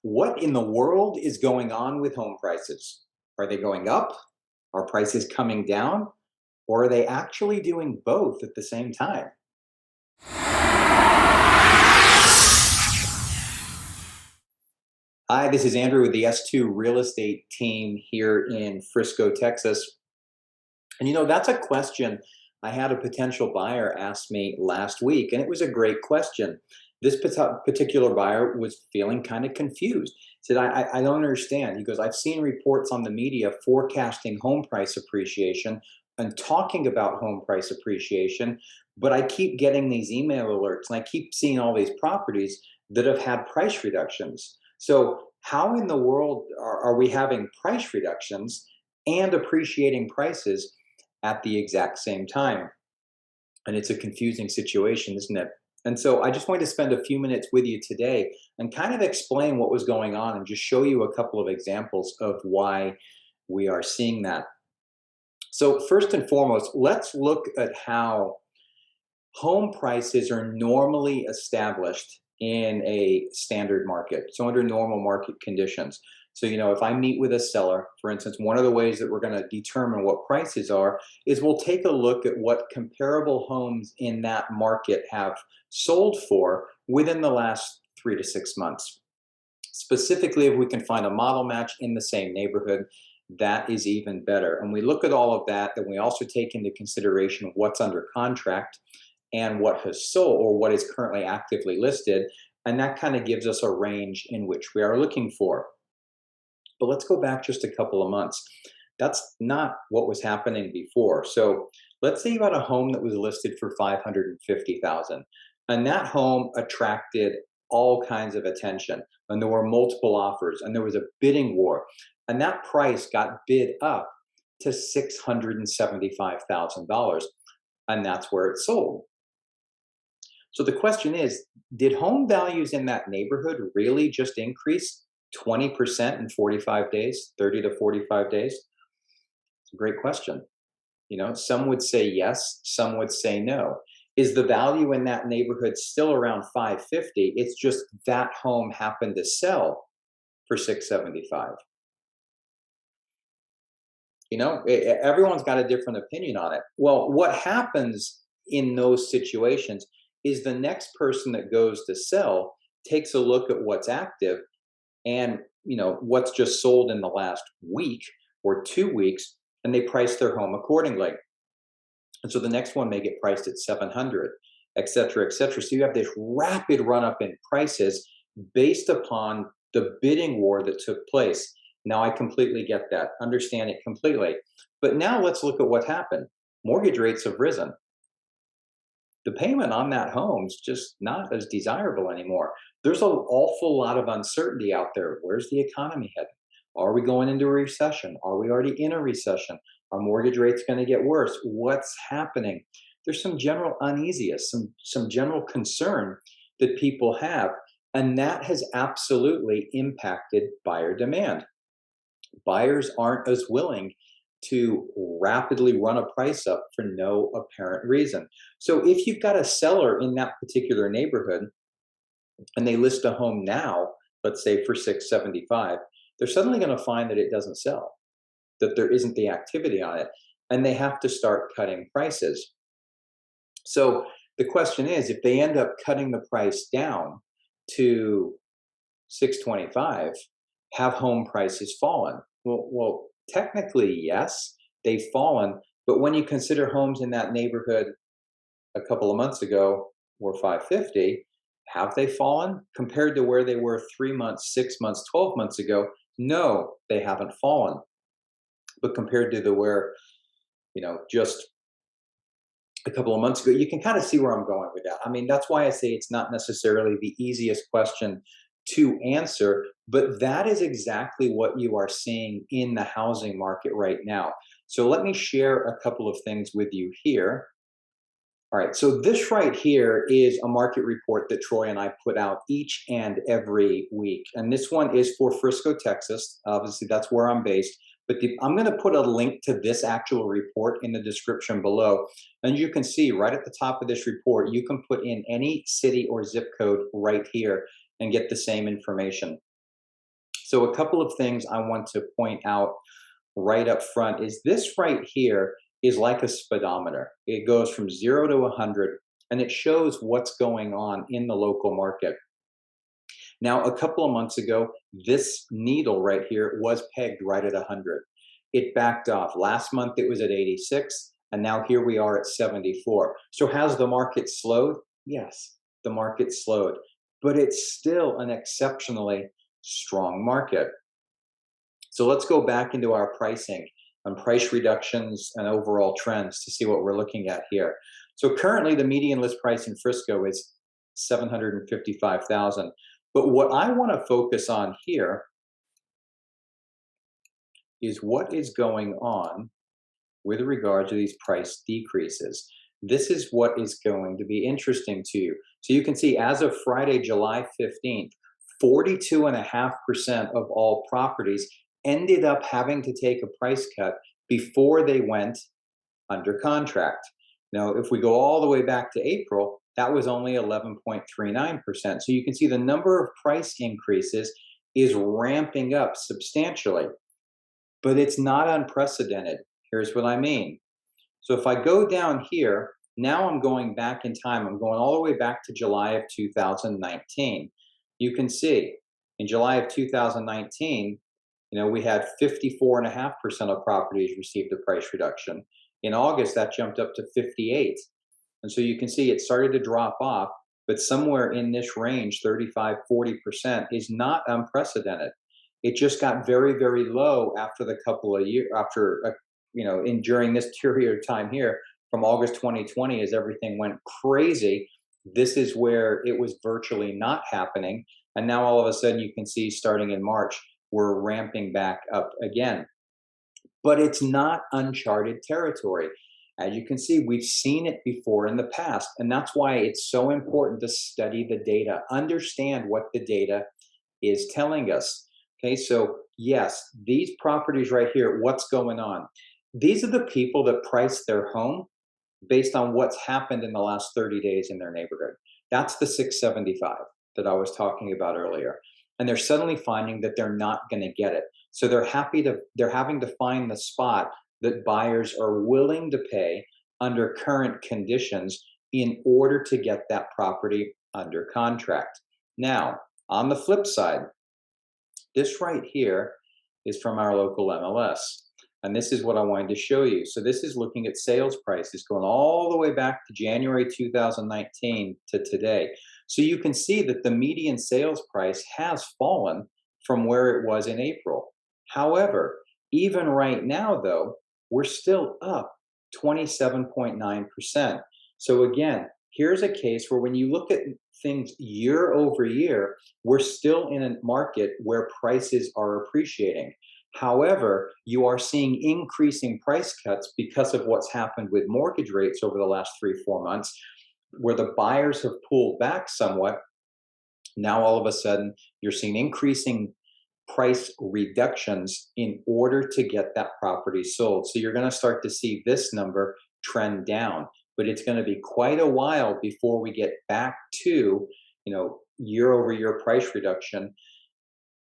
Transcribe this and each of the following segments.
What in the world is going on with home prices? Are they going up? Are prices coming down? Or are they actually doing both at the same time? Hi, this is Andrew with the S2 Real Estate team here in Frisco, Texas. And that's a question I had a potential buyer ask me last week, and it was a great question. This particular buyer was feeling kind of confused. Said, I don't understand. He goes, I've seen reports on the media forecasting home price appreciation and talking about home price appreciation, but I keep getting these email alerts and I keep seeing all these properties that have had price reductions. So, how in the world are we having price reductions and appreciating prices at the exact same time? And it's a confusing situation, isn't it? And so I just wanted to spend a few minutes with you today and kind of explain what was going on and just show you a couple of examples of why we are seeing that. So, first and foremost, let's look at how home prices are normally established in a standard market. So under normal market conditions. So, if I meet with a seller, for instance, one of the ways that we're going to determine what prices are is we'll take a look at what comparable homes in that market have sold for within the last 3 to 6 months. Specifically, if we can find a model match in the same neighborhood, that is even better. And we look at all of that, then we also take into consideration what's under contract and what has sold or what is currently actively listed. And that kind of gives us a range in which we are looking for. But let's go back just a couple of months. That's not what was happening before. So let's say about a home that was listed for 550,000, and that home attracted all kinds of attention, and there were multiple offers, and there was a bidding war, and that price got bid up to $675,000, and that's where it sold. So the question is, did home values in that neighborhood really just increase 20% in 45 days, 30 to 45 days? It's a great question. Some would say yes, some would say no. Is the value in that neighborhood still around 550? It's just that home happened to sell for 675. Everyone's got a different opinion on it. Well, what happens in those situations is the next person that goes to sell takes a look at what's active and what's just sold in the last week or 2 weeks, and they price their home accordingly. And so the next one may get priced at 700, et cetera, et cetera. So you have this rapid run up in prices based upon the bidding war that took place. Now I completely get that, understand it completely. But now let's look at what happened. Mortgage rates have risen. The payment on that home's just not as desirable anymore. There's an awful lot of uncertainty out there. Where's the economy heading? Are we going into a recession? Are we already in a recession? Are mortgage rates going to get worse? What's happening? There's some general uneasiness, some general concern that people have, and that has absolutely impacted buyer demand. Buyers aren't as willing to rapidly run a price up for no apparent reason. So if you've got a seller in that particular neighborhood and they list a home now, let's say for 675, they're suddenly going to find that it doesn't sell, that there isn't the activity on it, and they have to start cutting prices. So the question is, if they end up cutting the price down to 625, have home prices fallen? Well, technically, yes, they've fallen. But when you consider homes in that neighborhood a couple of months ago were 550, have they fallen compared to where they were 3 months, 6 months, 12 months ago? No, they haven't fallen. But compared to just a couple of months ago, you can kind of see where I'm going with that. I mean, that's why I say it's not necessarily the easiest question to answer, but that is exactly what you are seeing in the housing market right now. So let me share a couple of things with you here. All right, so this right here is a market report that Troy and I put out each and every week. And this one is for Frisco, Texas. Obviously, that's where I'm based. But I'm going to put a link to this actual report in the description below. And you can see right at the top of this report, you can put in any city or zip code right here and get the same information. So a couple of things I want to point out right up front is this right here is like a speedometer. It goes from 0 to 100 and it shows what's going on in the local market. Now, a couple of months ago, this needle right here was pegged right at 100. It backed off. Last month it was at 86, and now here we are at 74. So has the market slowed? Yes, the market slowed, but it's still an exceptionally strong market. So let's go back into our pricing and price reductions and overall trends to see what we're looking at here. So currently the median list price in Frisco is 755,000. But what I want to focus on here is what is going on with regard to these price decreases. This is what is going to be interesting to you. So you can see as of Friday, July 15th, 42.5% of all properties ended up having to take a price cut before they went under contract. Now, if we go all the way back to April, that was only 11.39%. So you can see the number of price increases is ramping up substantially, but it's not unprecedented. Here's what I mean. So if I go down here, now I'm going back in time. I'm going all the way back to July of 2019. You can see in July of 2019, we had 54.5% of properties received a price reduction. In August, that jumped up to 58. And so you can see it started to drop off, but somewhere in this range, 35, 40% is not unprecedented. It just got very, very low after the couple of years, during this period of time here from August 2020, as everything went crazy. This is where it was virtually not happening. And now all of a sudden you can see starting in March, we're ramping back up again. But it's not uncharted territory. As you can see, we've seen it before in the past, and that's why it's so important to study the data, understand what the data is telling us. Okay, so yes, these properties right here, what's going on? These are the people that price their home based on what's happened in the last 30 days in their neighborhood. That's the 675 that I was talking about earlier. And they're suddenly finding that they're not going to get it. So they're having to find the spot that buyers are willing to pay under current conditions in order to get that property under contract. Now, on the flip side, this right here is from our local MLS. And this is what I wanted to show you. So this is looking at sales prices going all the way back to January 2019 to today. So you can see that the median sales price has fallen from where it was in April. However, even right now, though, we're still up 27.9%. So again, here's a case where when you look at things year over year, we're still in a market where prices are appreciating. However, you are seeing increasing price cuts because of what's happened with mortgage rates over the last 3-4 months, where the buyers have pulled back somewhat. Now, all of a sudden, you're seeing increasing price reductions in order to get that property sold. So you're going to start to see this number trend down, but it's going to be quite a while before we get back to, year over year price reduction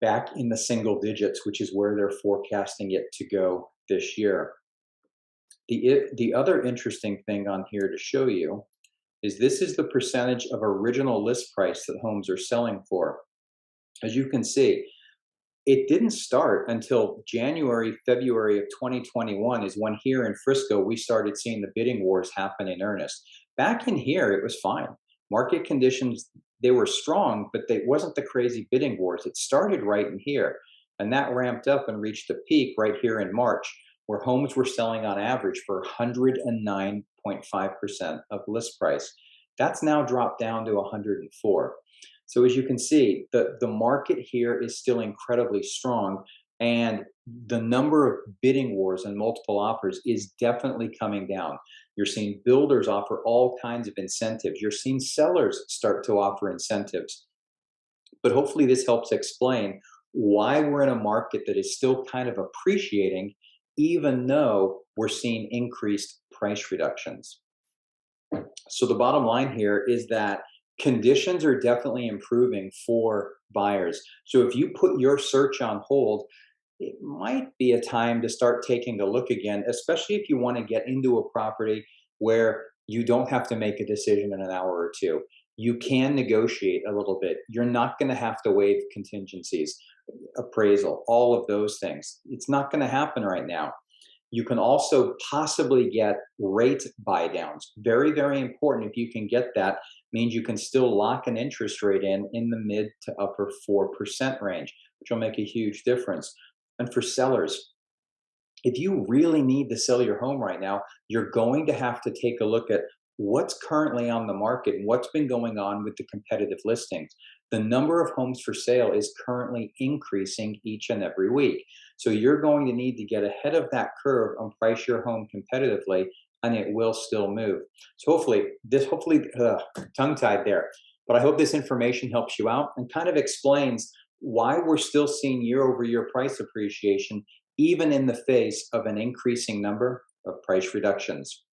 back in the single digits, which is where they're forecasting it to go this year. The other interesting thing on here to show you is this is the percentage of original list price that homes are selling for. As you can see, it didn't start until January, February of 2021 is when here in Frisco, we started seeing the bidding wars happen in earnest. Back in here, it was fine. Market conditions, they were strong, but they wasn't the crazy bidding wars. It started right in here, and that ramped up and reached a peak right here in March, where homes were selling on average for 109.5% of list price. That's now dropped down to 104. So as you can see, the market here is still incredibly strong, and the number of bidding wars and multiple offers is definitely coming down. You're seeing builders offer all kinds of incentives. You're seeing sellers start to offer incentives. But hopefully this helps explain why we're in a market that is still kind of appreciating, even though we're seeing increased price reductions. So the bottom line here is that Conditions are definitely improving for buyers. So if you put your search on hold, it might be a time to start taking a look again, especially if you want to get into a property where you don't have to make a decision in an hour or two. You can negotiate a little bit. You're not going to have to waive contingencies, appraisal, all of those things. It's not going to happen right now. You can also possibly get rate buy downs. Very, very important. If you can get that, means you can still lock an interest rate in the mid to upper 4% range, which will make a huge difference. And for sellers, if you really need to sell your home right now, you're going to have to take a look at what's currently on the market and what's been going on with the competitive listings. The number of homes for sale is currently increasing each and every week. So you're going to need to get ahead of that curve and price your home competitively, and it will still move. So tongue tied there, but I hope this information helps you out and kind of explains why we're still seeing year over year price appreciation even in the face of an increasing number of price reductions.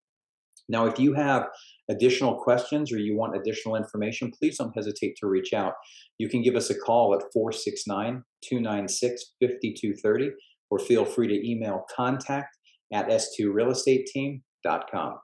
Now, if you have additional questions or you want additional information, please don't hesitate to reach out. You can give us a call at 469-296-5230, or feel free to email contact@s2realestateteam.com.